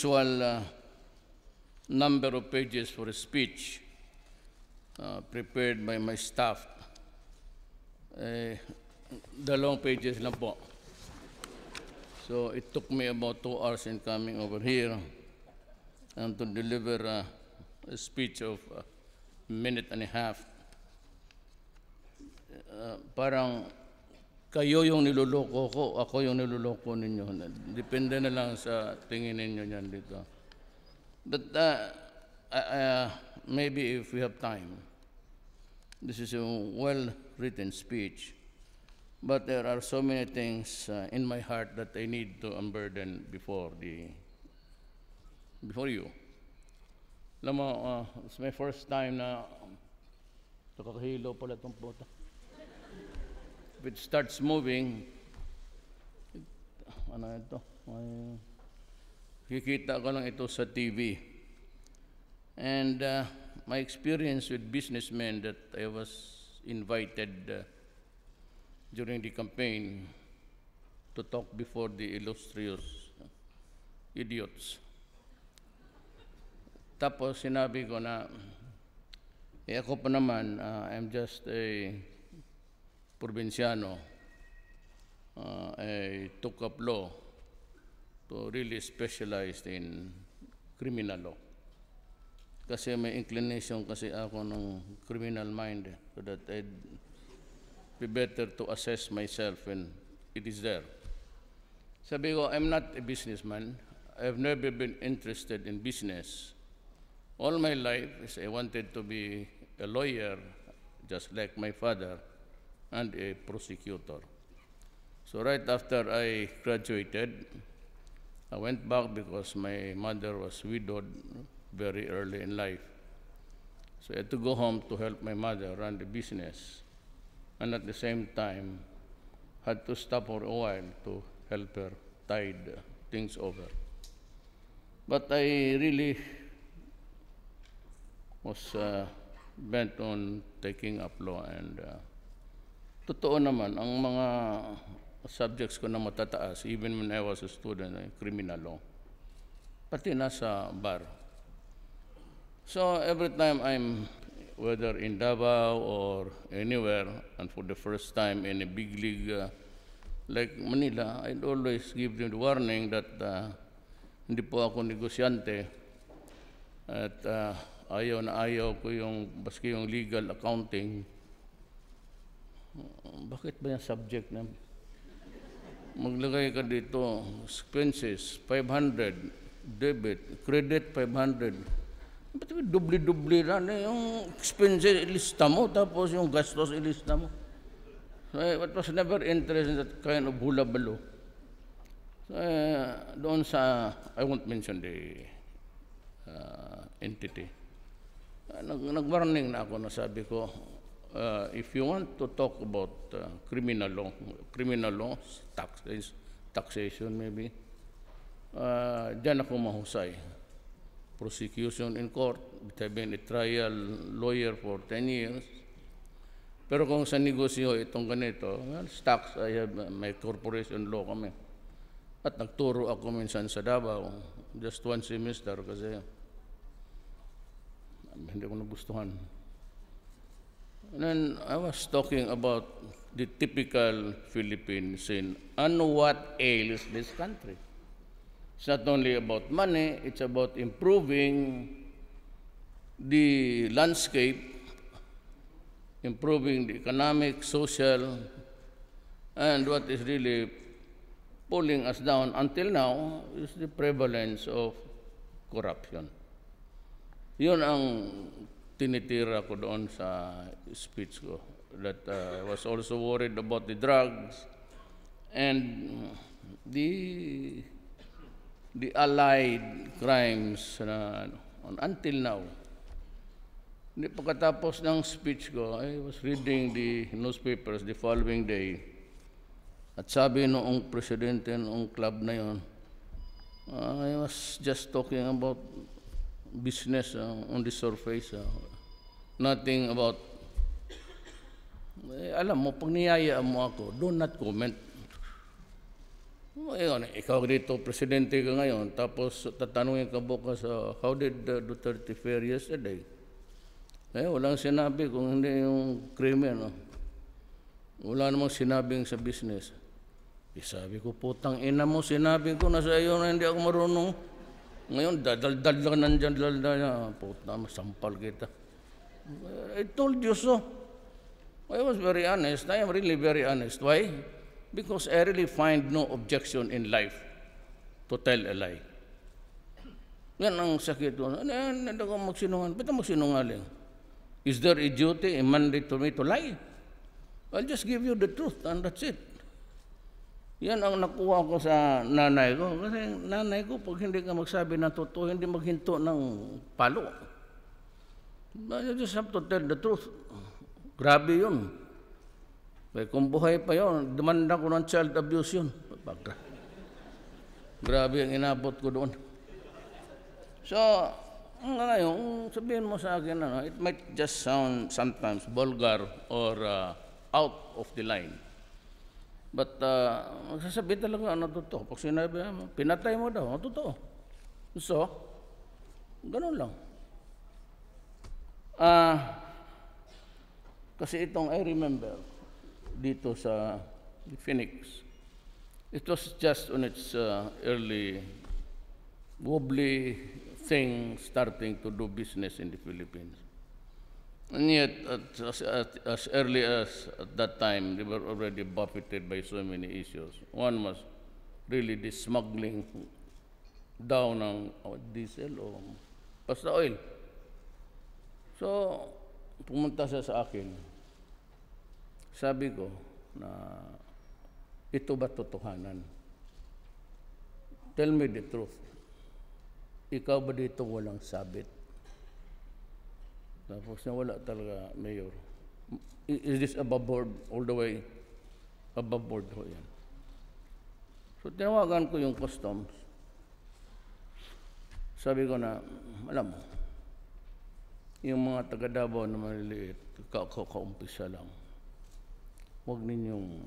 usual number of pages for a speech prepared by my staff. Dalawang pages lang po. So it took me about 2 hours in coming over here and to deliver a speech of a minute and a half. Parang kayo yung niloloko ko, ako yung niloloko ninyo. Depende na lang sa tingin ninyo yan dito. But maybe if we have time, this is a well-written speech, but there are so many things in my heart that I need to unburden before you. Alam mo, it's my first time na kakahilo pala itong puta. If it starts moving, ano ito? Kikita ko lang ito sa TV. And my experience with businessmen that I was invited during the campaign to talk before the illustrious idiots. Tapos sinabi ko na, ako pa naman, I'm just a probinsyano. I took up law to really specialize in criminal law. Kasi may inclination kasi ako ng criminal mind, so that I'd be better to assess myself when it is there. Sabi ko, I'm not a businessman. I've never been interested in business. All my life, I wanted to be a lawyer, just like my father, and a prosecutor. So right after I graduated, I went back because my mother was widowed very early in life. So I had to go home to help my mother run the business, and at the same time, had to stop for a while to help her tide things over. But I really was bent on taking up law, and totoo naman, ang mga subjects ko na matataas, even when I was a student, criminal law, pati nasa bar. So every time I'm, whether in Davao or anywhere, and for the first time in a big league like Manila, I'd always give them the warning that hindi po ako negosyante, at ayaw na ayaw ko yung, baski yung legal accounting. Bakit ba yung subject na maglagay ka dito, expenses, 500, debit, credit, 500. Ba't dubli-dubli na yung expenses, ilista mo, tapos yung gastos, ilista mo. So, I was never interested in that kind of hula-balo. So, doon sa, I won't mention the entity. Nag-warning na ako, na sabi ko, if you want to talk about criminal law, taxation maybe, dyan ako mahusay. Prosecution in court, I've been a trial lawyer for 10 years. Pero kung sa negosyo itong ganito, well, stocks, I have my corporation law kami. At nagturo ako minsan sa Davao, just 1 semester kasi hindi ko nagustuhan. And then I was talking about the typical Philippine scene and what ails this country. It's not only about money, it's about improving the landscape, improving the economic, social, and what is really pulling us down until now is the prevalence of corruption. Yun ang tinitira ko doon sa speech ko, that I was also worried about the drugs and the allied crimes na until now. Hindi pagkatapos ng speech ko, I was reading the newspapers the following day. At sabi noong presidente noong club na yon, I was just talking about business on the surface. Nothing about, alam mo, pag niyayaan mo ako, do not comment. Ngayon, ikaw dito, presidente ka ngayon, tapos tatanungin ka bukas, how did Duterte fare yesterday? Walang sinabi kung hindi yung krimen. No? Wala namang sinabing sa business. Sabi ko, putang ina mo, sinabi ko na sa iyo na hindi ako marunong. Ngayon, dadaldal lang nandyan, dadaldal. Putang, masampal kita. I told you so. I was very honest. I am really very honest. Why? Because I really find no objection in life to tell a lie. Yan ang sakit ko. Hindi ako magsinungaling. Ba't magsinungaling? Is there a duty, a mandate to me to lie? I'll just give you the truth and that's it. Yan ang nakuha ko sa nanay ko. Kasi nanay ko, pag hindi ka magsabi ng totoo, hindi maghinto ng palo. You just have to tell the truth. Grabe yun. Kaya kung buhay pa yun, demanda ko ng child abuse yun. Grabe ang inabot ko doon. So, ngayon, sabihin mo sa akin, it might just sound sometimes vulgar or out of the line. But magsasabi talaga ano totoo. Pag sinabi mo, pinatay mo daw, totoo. So, ganun lang. Kasi itong I remember dito sa Phoenix, it was just on its early wobbly thing starting to do business in the Philippines. And yet, as early as at that time, they were already buffeted by so many issues. One was really the smuggling down ng diesel o basta oil. So, pumunta siya sa akin. Sabi ko na, ito ba totohanan? Tell me the truth. Ikaw ba dito walang sabit? Tapos na wala talaga, Mayor. Is this above board all the way? Above board ho yan. So tinawagan ko yung customs. Sabi ko na, alam mo, yung mga taga Davao na maliliit, kaumpisa lang. Huwag ninyong,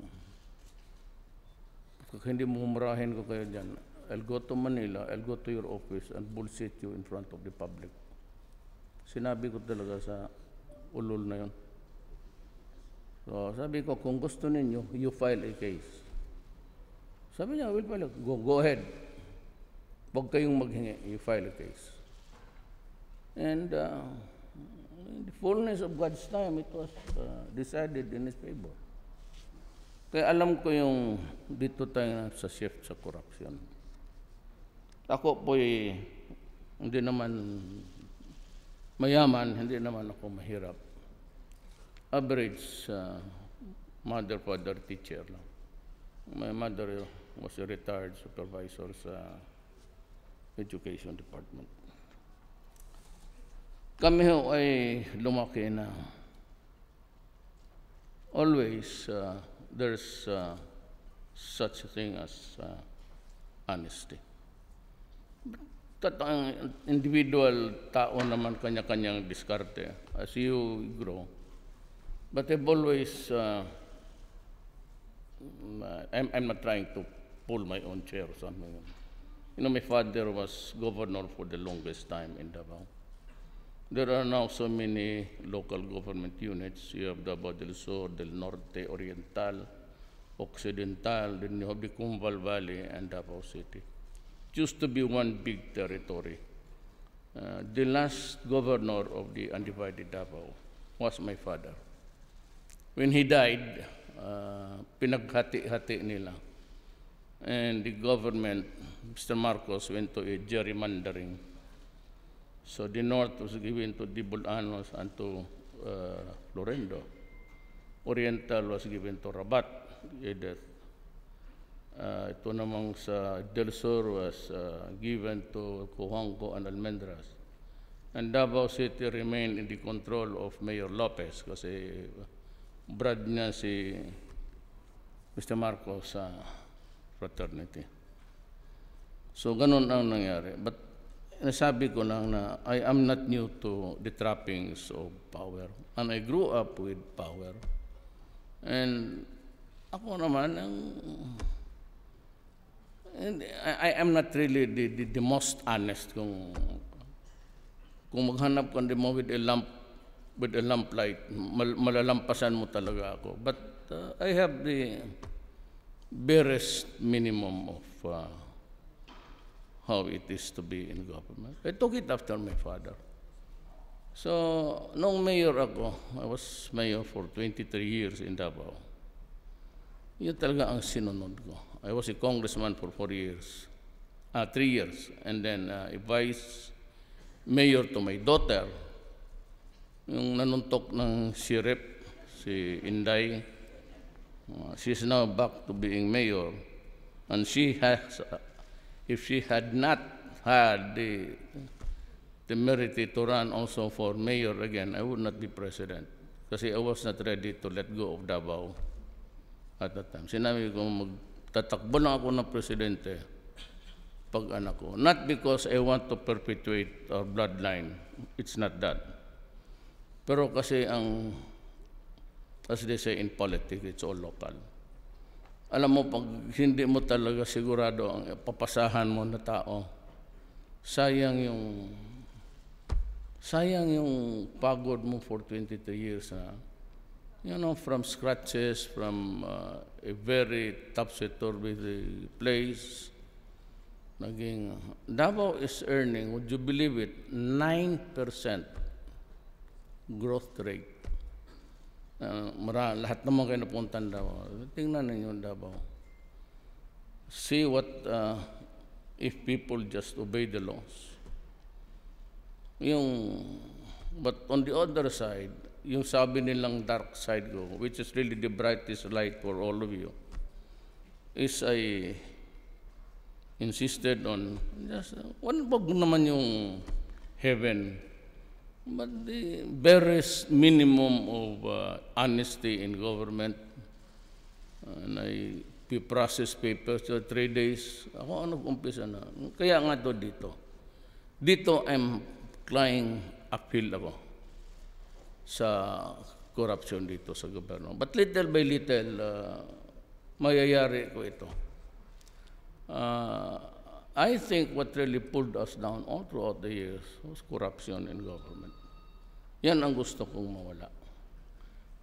hindi mo humurahin ko kayo dyan. I'll go to Manila, I'll go to your office and bullshit you in front of the public. Sinabi ko talaga sa ulol na yun. So, sabi ko, kung gusto ninyo, you file a case. Sabi niya, will file a case. Go ahead. Huwag kayong maghingi, you file a case. And in the fullness of God's time, it was decided in his favor. Kaya alam ko yung dito tayo sa shift sa corruption. Ako po'y hindi naman mayaman, hindi naman ako mahirap. Average mother, father, teacher lang. My mother was a retired supervisor sa education department. Kami ho ay lumaki na always there's such a thing as honesty. Ang individual tao naman kanya-kanyang diskarte as you grow. But I've always, I'm not trying to pull my own chair or something. You know, my father was governor for the longest time in Davao. There are now so many local government units. You have Davao del Sur, del Norte, Oriental, Occidental, then you have the Cumbal Valley and Davao City. It used to be one big territory. The last governor of the undivided Davao was my father. When he died, pinaghati-hati nila. And the government, Mr. Marcos, went to a gerrymandering. So the north was given to the Bulanos and to Lorendo. Oriental was given to Rabat, Edith. Ito namang sa Del Sur was given to Cojuangco and Almendras. And Davao City remained in the control of Mayor Lopez kasi brad niya si Mr. Marcos sa fraternity. So ganun ang nangyari. But nasabi ko lang na I am not new to the trappings of power. And I grew up with power. And ako naman, And I am not really the most honest kung maghanap ka mo with a lamp light, malalampasan mo talaga ako. But I have the barest minimum of how it is to be in government. I took it after my father. So, nung mayor ako, I was mayor for 23 years in Davao. Yun talaga ang sinunod ko. I was a congressman for 3 years. And then a vice mayor to my daughter. Yung nanuntok ng sirip, si Inday. She's now back to being mayor. And she has, if she had not had the temerity to run also for mayor again, I would not be president. Kasi I was not ready to let go of Davao at that time. Sinabi ko, magtatakbo lang ako ng presidente pag anak ko. Not because I want to perpetuate our bloodline. It's not that. Pero kasi as they say in politics, it's all local. Alam mo, pag hindi mo talaga sigurado ang papasahan mo na tao, sayang yung pagod mo for 23 years na, from scratches, from a very topsy-turvy place. Davao is earning, would you believe it, 9% growth rate. Lahat naman kayo napuntan Davao. Tingnan ninyo Davao. See what, if people just obey the laws. But on the other side, yung sabi nilang dark side ko, which is really the brightest light for all of you, is I insisted on just, wag naman yung heaven, but the barest minimum of honesty in government. And I process papers for 3 days. Ako umpisa na. Kaya nga dito. Dito I'm applying appeal ako sa corruption dito sa gobyerno. But little by little, mayayari ko ito. I think what really pulled us down all throughout the years was corruption in government. Yan ang gusto kong mawala.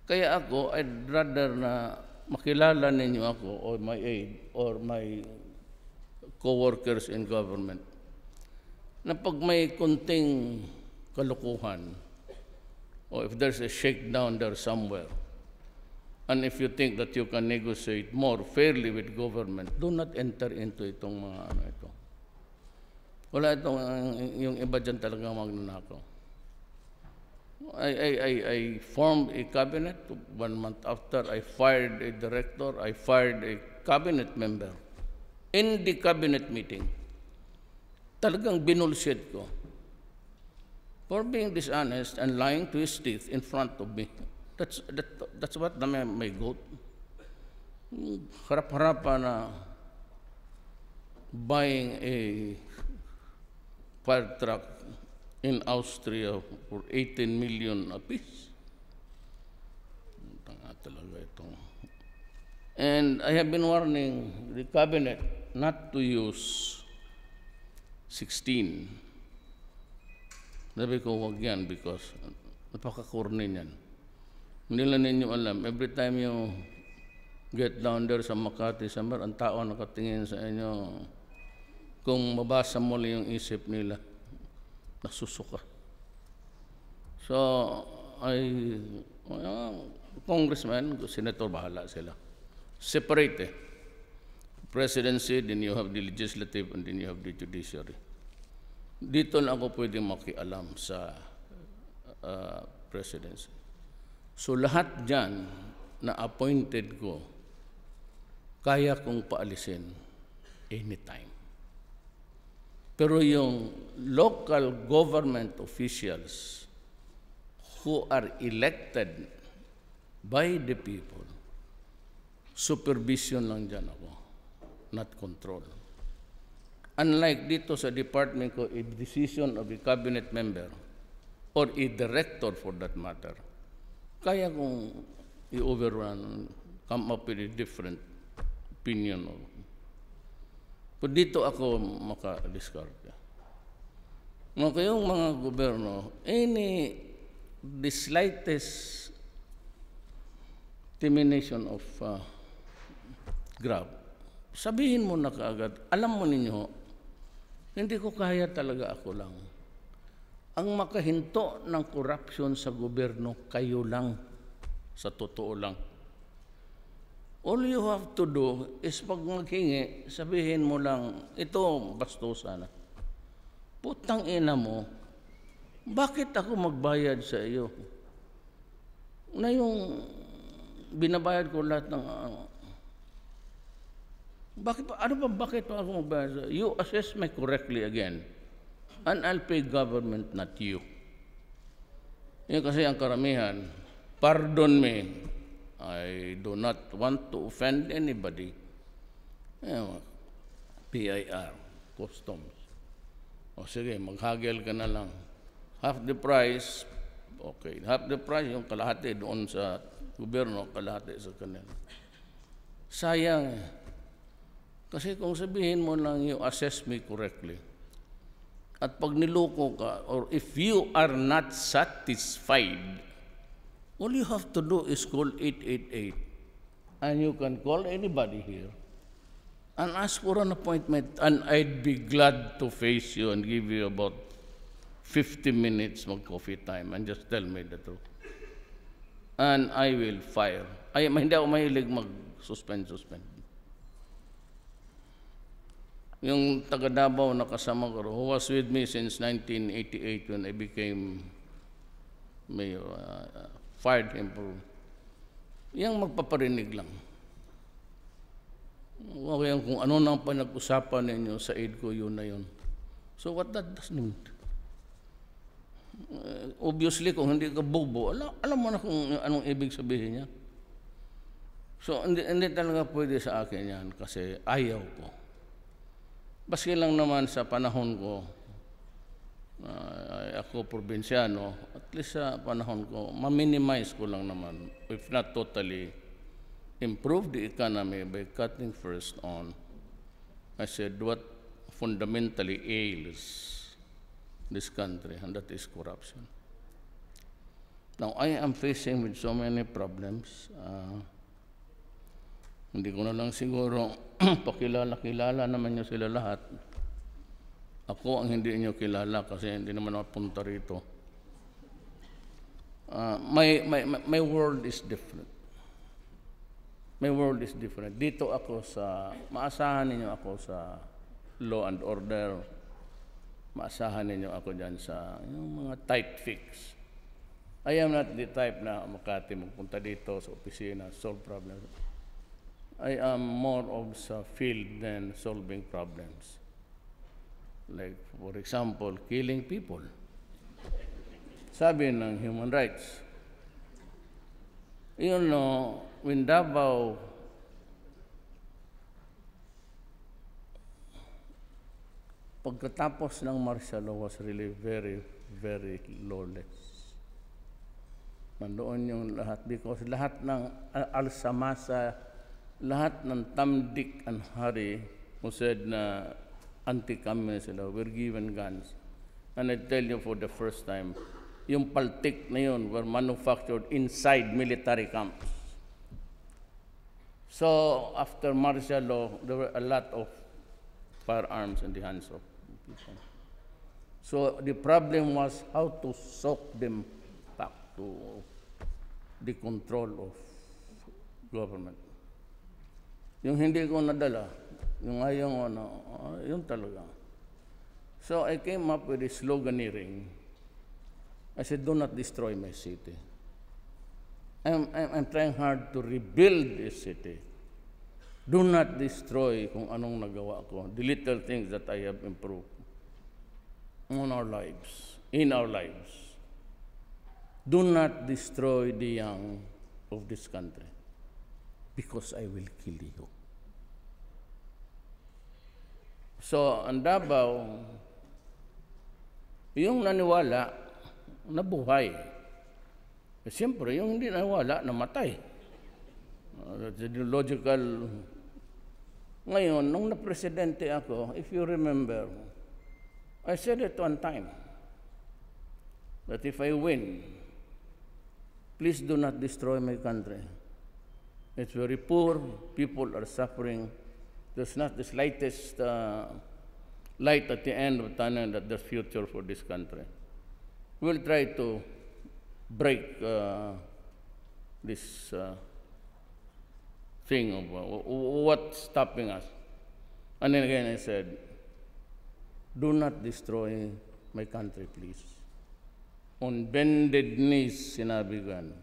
Kaya ako, I'd rather na makilala ninyo ako or my aide or my co-workers in government na pag may kunting kalukuhan or if there's a shakedown there somewhere, and if you think that you can negotiate more fairly with government, do not enter into itong mga ito. Wala itong, yung iba dyan talaga magnanakaw. I formed a cabinet. 1 month after, I fired a director. I fired a cabinet member. In the cabinet meeting, talagang binulshit ko for being dishonest and lying to his teeth in front of me. That's what may goat. Harap-harapan na buying a fire truck in Austria for 18 million apiece. Tanga talaga ito. And I have been warning the cabinet not to use 16. Sabi ko, wag yan because napaka-corny niyan. Hindi lang ninyo alam, every time you get down there sa Makati, ang tao nakatingin sa inyo, kung mabasa mo lang yung isip nila, nasusuka. So, congressman, senator, bahala sila. Separate presidency, then you have the legislative, and then you have the judiciary. Dito na ako pwedeng makialam sa presidency. So lahat dyan na appointed ko, kaya kong paalisin anytime. Pero yung local government officials who are elected by the people, supervision lang dyan ako, not control. Unlike dito sa department ko, a decision of a cabinet member or a director for that matter, kaya kong i-overrun, come up with a different opinion. Dito ako maka-discard. Kayong mga gobyerno, the slightest termination of grab, sabihin mo na kaagad, alam mo ninyo, hindi ko kaya talaga ako lang. Ang makahinto ng corruption sa gobyerno, kayo lang, sa totoo lang. All you have to do is pag maghingi, sabihin mo lang, ito, bastusa na. Putang ina mo, bakit ako magbayad sa iyo? Na yung binabayad ko lahat ng... bakit pa ako magbayad sa iyo? You assess me correctly again. And I'll pay government, not you. Yan kasi ang karamihan, pardon me, I do not want to offend anybody. PIR, customs. O sige, maghagel ka na lang. Half the price, okay. Half the price, yung kalahati doon sa gobyerno, kalahati sa kanila. Sayang. Kasi kung sabihin mo lang, you assess me correctly. At pag niloko ka, or if you are not satisfied, all you have to do is call 888. And you can call anybody here and ask for an appointment, and I'd be glad to face you and give you about 50 minutes mag-coffee time and just tell me the truth. And I will fire. Hindi ako mahilig mag-suspend. Yung taga Davao na kasama ko, who was with me since 1988 when I became mayor, fired him for yung magpaparinig lang. Okay, kung ano nang pinag-usapan ninyo sa aid ko, yun na yun. So what that does mean? Obviously, kung hindi ka bobo, alam mo na kung anong ibig sabihin niya. So hindi talaga pwede sa akin yan kasi ayaw ko. Baski lang naman sa panahon ko, ako probinsyano, at least sa panahon ko, ma-minimize ko lang naman, if not totally, improve the economy by cutting first on, I said, what fundamentally ails this country, and that is corruption. Now, I am facing with so many problems. Hindi ko na lang siguro pakilala naman nyo sila lahat. Ako ang hindi nyo kilala kasi hindi naman napunta rito. My world is different. My world is different. Dito ako maasahan ninyo ako sa law and order. Maasahan ninyo ako dyan sa yung mga tight fix. I am not the type na Makati magpunta dito sa opisina, solve problems. I am more of sa field than solving problems. Like, for example, killing people. Sabi ng human rights. You know, when Davao pagkatapos ng martial law was really very, very lawless. Nandoon yung lahat because lahat ng alsamasa, lahat ng tamdik and hari who said na anti-communist sila were given guns. And I tell you for the first time, yung paltik na yun were manufactured inside military camps. So, after martial law, there were a lot of firearms in the hands of people. So, the problem was how to soak them back to the control of government. Yung hindi ko nadala, yung ayaw yun talaga. So, I came up with a sloganeering. I said, do not destroy my city. I'm trying hard to rebuild this city. Do not destroy kung anong nagawa ko, the little things that I have improved on our lives, in our lives. Do not destroy the young of this country because I will kill you. So, ang Davao, yung naniwala, nabuhay. Siyempre, yung hindi naniwala, namatay. The logical Ngayon, nung na-presidente ako, if you remember, I said it one time, that if I win, please do not destroy my country. It's very poor, people are suffering. There's not the slightest light at the end of the tunnel that there's future for this country. We'll try to break this thing of what's stopping us. And then again I said, do not destroy my country, please. On bended knees, sinabi ko yan.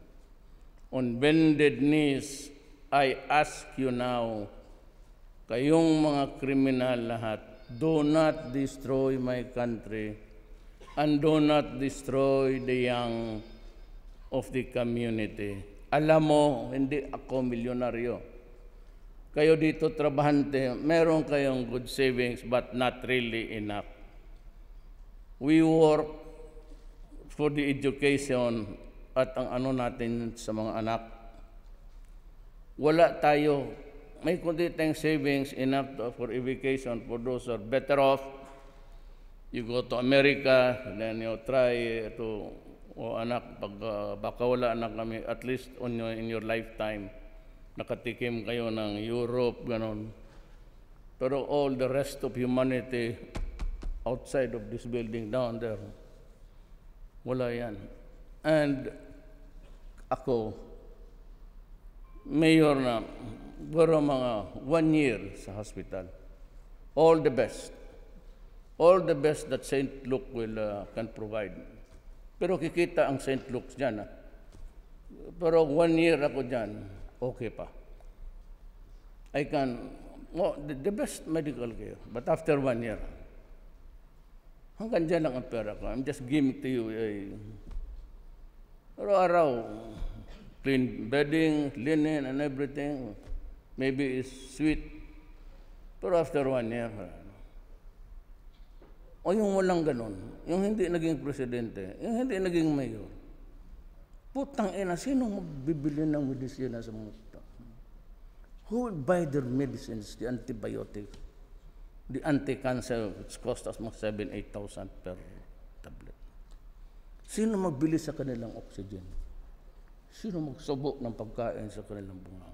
On bended knees, I ask you now, kayong mga kriminal lahat, do not destroy my country and do not destroy the young of the community. Alam mo, hindi ako milyonaryo. Kayo dito trabahante, meron kayong good savings but not really enough. We work for the education at ang ano natin sa mga anak. Wala tayo, may kundi tayong savings enough for education for those who are better off. You go to America, then you try to, anak, pag baka wala anak kami, at least in your lifetime, nakatikim kayo ng Europe, ganon. Pero all the rest of humanity outside of this building down there, wala yan. And ako, mayor na, pero mga 1 year sa hospital. All the best. All the best that St. Luke can provide. Pero kikita ang St. Luke's dyan. Pero 1 year ako dyan, okay pa. I can, the best medical care. But after 1 year, hanggang dyan lang ang pera ko. I'm just giving to you araw-araw, clean bedding, linen, and everything. Maybe it's sweet. Pero after 1 year, o yung walang ganon, yung hindi naging presidente, yung hindi naging mayor, putang ina, sino magbibili ng medisina sa mga tao? Who will buy their medicines, the antibiotics, the anti-cancer, which cost us mga 7,000-8,000 per tablet? Sino magbili sa kanilang oxygen? Sino magsubok ng pagkain sa kanilang bunga?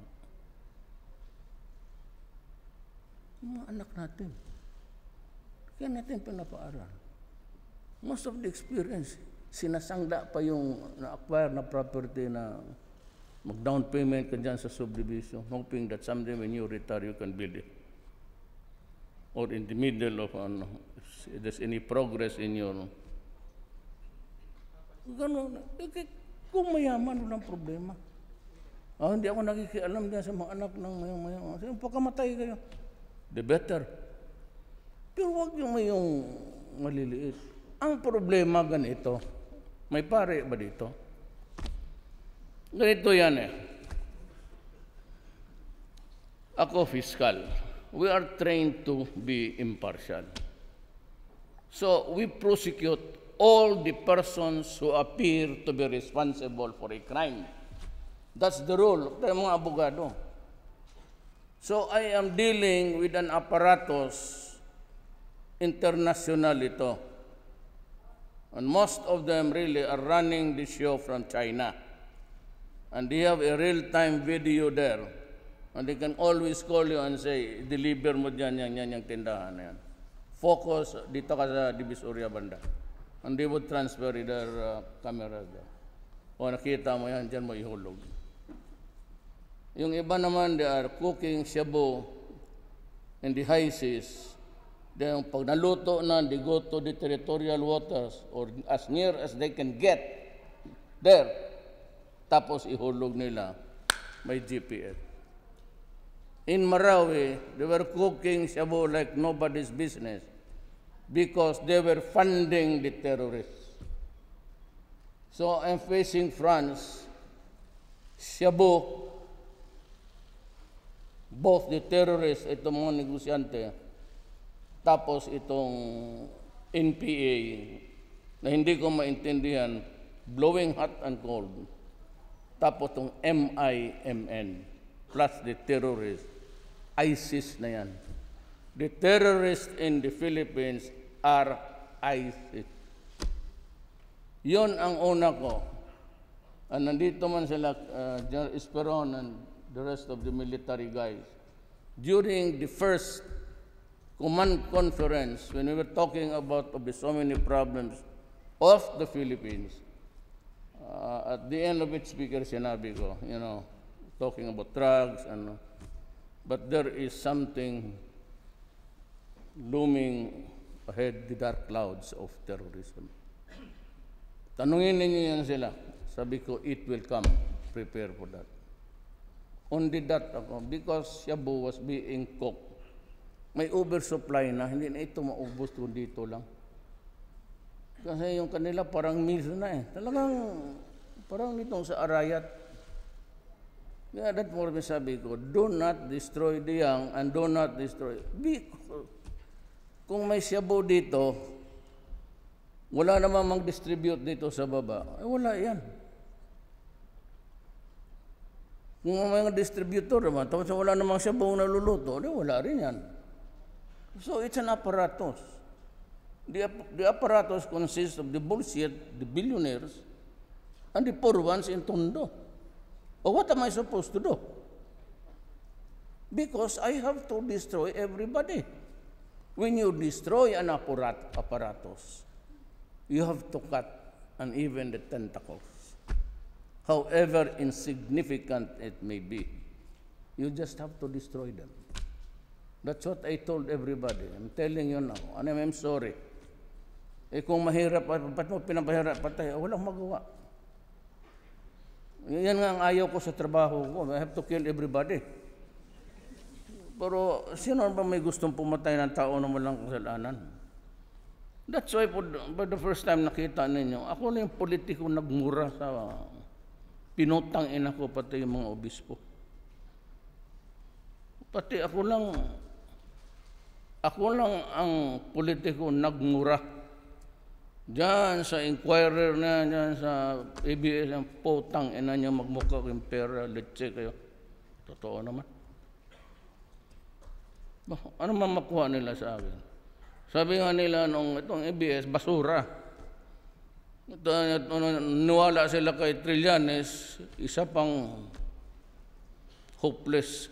Mga anak natin. Kaya natin pinapaaral. Most of the experience, sinasangda pa yung na-acquire na property na mag-down payment ka dyan sa subdivision, hoping that someday when you retire, you can build it. Or in the middle of, if there's any progress in your... Ganun. Kung mayaman, walang problema. Hindi ako nakikialam dyan sa mga anak ng mayaman. Sige, pagkamatay kayo, the better. Pero huwag yung mayong maliliit. Ang problema ganito, may pare ba dito? Ganito yan Ako fiscal. We are trained to be impartial. So we prosecute all the persons who appear to be responsible for a crime. That's the rule of the mga abogado. So I am dealing with an apparatus international ito. And most of them really are running the show from China. And they have a real-time video there. And they can always call you and say, deliver mo dyan, yung tindahan na yan. Focus dito ka sa Divisoria banda. And they would transfer their cameras there. O nakita mo yan, dyan mo ihulog. Yung iba naman, they are cooking shabu in the high seas. Then pag naluto na, they go to the territorial waters or as near as they can get there. Tapos ihulog nila. May GPS. In Marawi, they were cooking shabu like nobody's business because they were funding the terrorists. So I'm facing France, shabu, both the terrorists, itong mga negosyante, tapos itong NPA na hindi ko maintindihan, blowing hot and cold. Tapos itong MIMN plus the terrorists. ISIS na yan. The terrorists in the Philippines are ISIS. Yon ang una ko. Nandito man sila, General Esperon and the rest of the military guys. During the first command conference, when we were talking about so many problems of the Philippines, at the end of it, Speaker, sinabi ko, talking about drugs, but there is something looming ahead, the dark clouds of terrorism. Tanungin ninyo yan sila. Sabi ko, it will come. Prepare for that. Only that ako, because Shabu was being cooked. May oversupply na, hindi na ito maubos kung dito lang. Kasi yung kanila parang miso na eh. Talagang, parang nitong sa Arayat. Yeah, that's more sabi ko, do not destroy the young and do not destroy. Because, kung may Shabu dito, wala namang mag-distribute dito sa baba. Wala yan. Kung may mga distributor naman, tapos wala namang Shabu naluluto, wala rin yan. So it's an apparatus. The apparatus consists of the bullshit, the billionaires, and the poor ones in Tondo. What am I supposed to do? Because I have to destroy everybody. When you destroy an apparatus, you have to cut even the tentacles. However insignificant it may be, you just have to destroy them. That's what I told everybody. I'm telling you now, and I'm sorry. Kung mahirap, ba't mo pinapahirap patay? Walang magawa. Yan nga ang ayaw ko sa trabaho ko. I have to kill everybody. Pero sino ba may gustong pumatay ng tao na walang kasalanan? That's why for the first time nakita ninyo, ako na yung politiko nagmura sa pinutang ina ko, pati yung mga obispo. Pati ako lang ang politiko nagmura. Diyan sa Inquirer na, diyan sa ABS, ang putang ina nyo magmukha kayong pera, letse kayo. Totoo naman. Ano man makuha nila sa akin? Sabi nga nila nung itong ABS, basura. Niwala sila kay Trillanes, isa pang hopeless.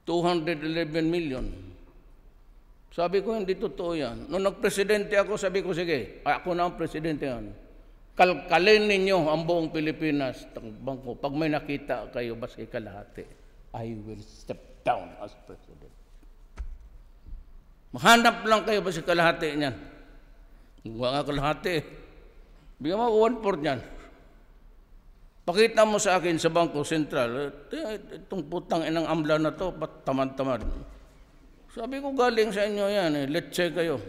211 million. Sabi ko, hindi totoo yan. Nung nagpresidente ako, sabi ko, sige, ako na ang presidente yan. Kalkalin ninyo ang buong Pilipinas. Bangko, pag may nakita kayo, baski kalahati, I will step down as president. Mahanap lang kayo baski kalahati niyan. Huwag nga kalahati. Bigyan mo 1/4 niyan. Pakita mo sa akin sa Bangko Sentral, itong putang inang amla na to, ba't tamad-tamad? Sabi ko, galing sa inyo yan, let's check kayo.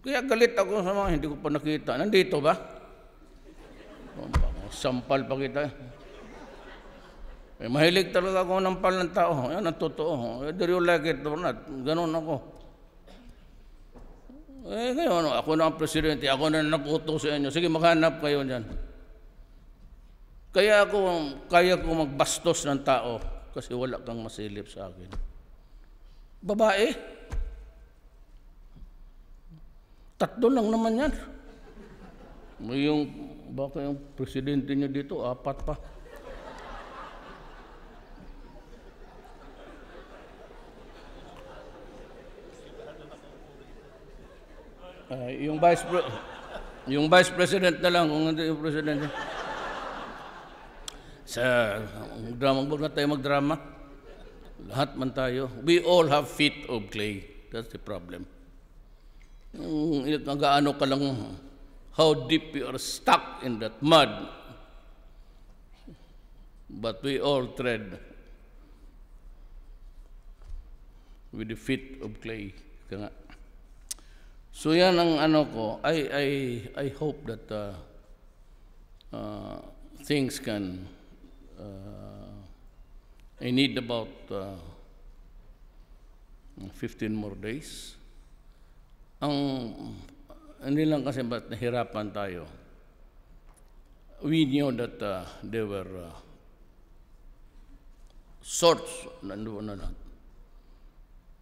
Kaya galit ako sa mga hindi ko pa nakita. Nandito ba? Sampal pa kita. Mahilig talaga ako ng pal ng tao. Yan ang totoo. Do you like it or not? Ganon ako. Ngayon, ako na ang presidente, ako na nag-utos sa inyo. Sige, maghanap kayo dyan. Kaya ko magbastos ng tao kasi wala kang masilip sa akin. Babae. 3 lang naman yan. Baka yung presidente niya dito, 4 pa. Yung vice president na lang, kung hindi yung presidente. Sa drama, huwag na tayo magdrama. Lahat man tayo. We all have feet of clay. That's the problem. Nagaano ka lang, how deep you are stuck in that mud. But we all tread with the feet of clay. Kaya nga. So yan ang ano ko. I hope that things can I need about 15 more days. Hindi lang kasi ba't nahirapan tayo. We knew that they were sorts, nandoon na lahat.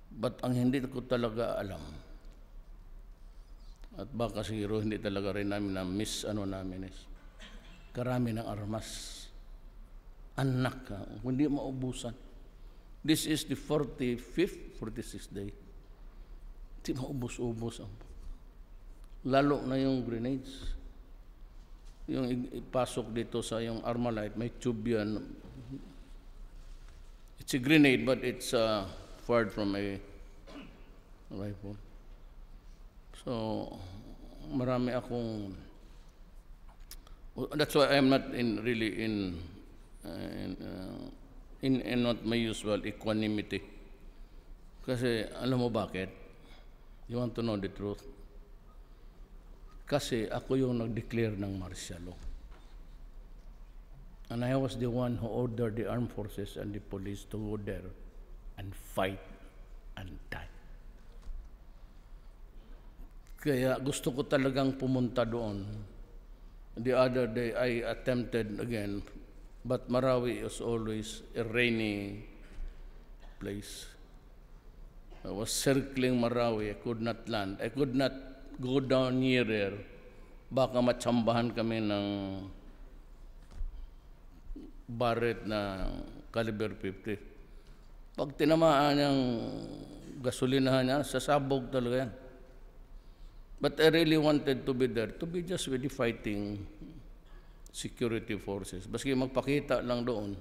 But ang hindi ko talaga alam, at baka siguro hindi talaga rin namin na namin is, karami ng armas. Anak ka, hindi maubusan. This is the 45th, 46th day. Hindi maubos-ubos. Lalo na yung grenades. Yung ipasok dito sa yung Armalite, may tube yan. It's a grenade, but it's fired from a rifle. So, marami akong... That's why I'm not really in not my usual equanimity. Kasi, alam mo bakit? You want to know the truth? Kasi ako yung nag-declare ng martial law. And I was the one who ordered the armed forces and the police to go there and fight and die. Kaya gusto ko talagang pumunta doon. The other day, I attempted again, but Marawi is always a rainy place. I was circling Marawi. I could not land. I could not go down near there. Baka matsambahan kami ng Barrett na caliber 50. Pag tinamaan yung gasolinahan niya, sasabog talaga yan. But I really wanted to be there, to be just with the fighting security forces. Baski magpakita lang doon.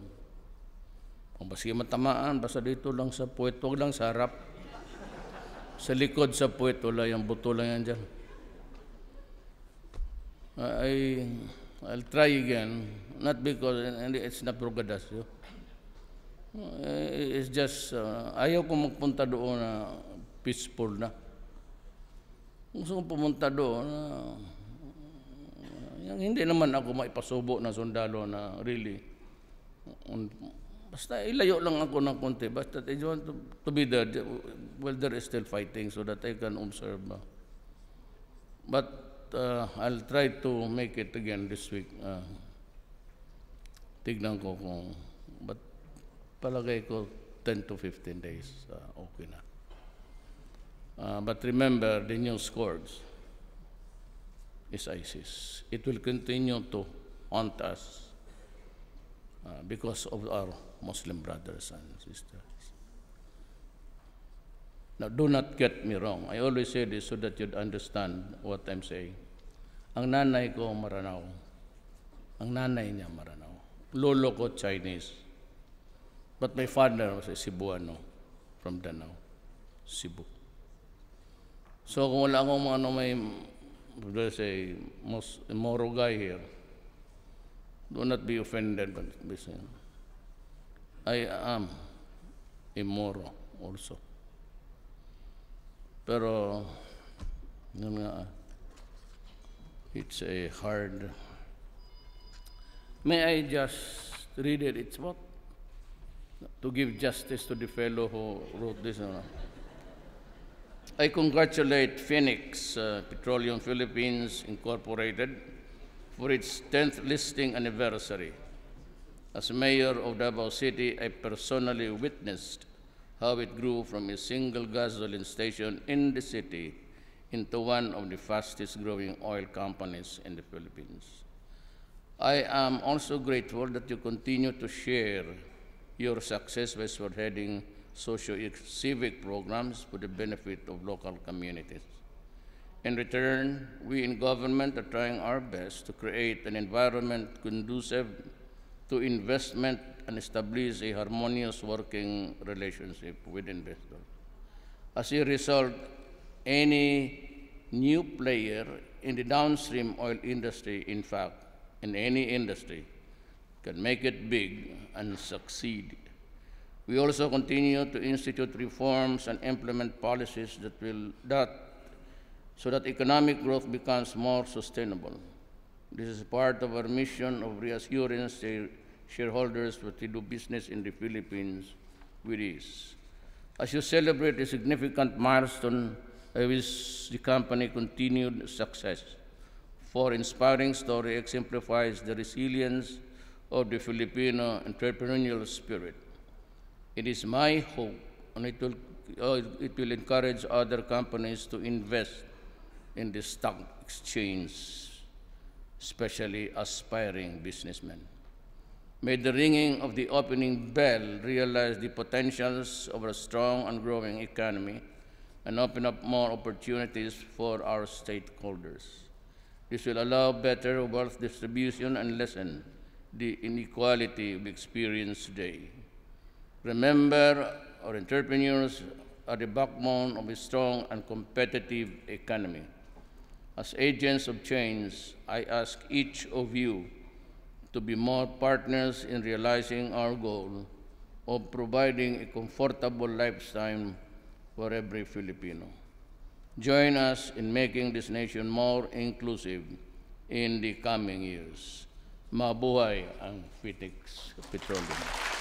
O baski matamaan, basta dito lang sa puwet, huwag lang sa harap. Sa likod sa puwet, wala yung buto lang yan dyan. I'll try again, not because it's not progadasyo. It's just, ayaw ko magpunta doon na peaceful na. Gusto kong pumunta doon, hindi naman ako maipasubo na sundalo na really. Basta ilayo lang ako ng konti. Basta I want to be there while there is still fighting so that I can observe. But I'll try to make it again this week. Tignan ko kung, but palagay ko 10 to 15 days, okay na. But remember, the new scourge is ISIS. It will continue to haunt us because of our Muslim brothers and sisters. Now, do not get me wrong. I always say this so that you'd understand what I'm saying. Ang nanay ko, Maranao. Ang nanay niya, Maranao. Lolo ko, Chinese. But my father was a Cebuano from Danao, Cebu. So kung wala akong may, let's say, Moro guy here, do not be offended. But I am a Moro also. Pero, yun nga, it's a hard... May I just read it? It's what? To give justice to the fellow who wrote this. I congratulate Phoenix Petroleum Philippines Incorporated for its 10th listing anniversary. As mayor of Davao City, I personally witnessed how it grew from a single gasoline station in the city into one of the fastest growing oil companies in the Philippines. I am also grateful that you continue to share your success by spearheading socio-civic programs for the benefit of local communities. In return, we in government are trying our best to create an environment conducive to investment and establish a harmonious working relationship with investors. As a result, any new player in the downstream oil industry, in fact, in any industry, can make it big and succeed. We also continue to institute reforms and implement policies so that economic growth becomes more sustainable. This is part of our mission of reassurance to shareholders that we do business in the Philippines with ease. As you celebrate a significant milestone, I wish the company continued success. For inspiring story exemplifies the resilience of the Filipino entrepreneurial spirit. It is my hope, and it will encourage other companies to invest in the stock exchange, especially aspiring businessmen. May the ringing of the opening bell realize the potentials of a strong and growing economy and open up more opportunities for our stakeholders. This will allow better wealth distribution and lessen the inequality we experience today. Remember, our entrepreneurs are the backbone of a strong and competitive economy. As agents of change, I ask each of you to be more partners in realizing our goal of providing a comfortable lifestyle for every Filipino. Join us in making this nation more inclusive in the coming years. Mabuhay ang Phoenix Petroleum.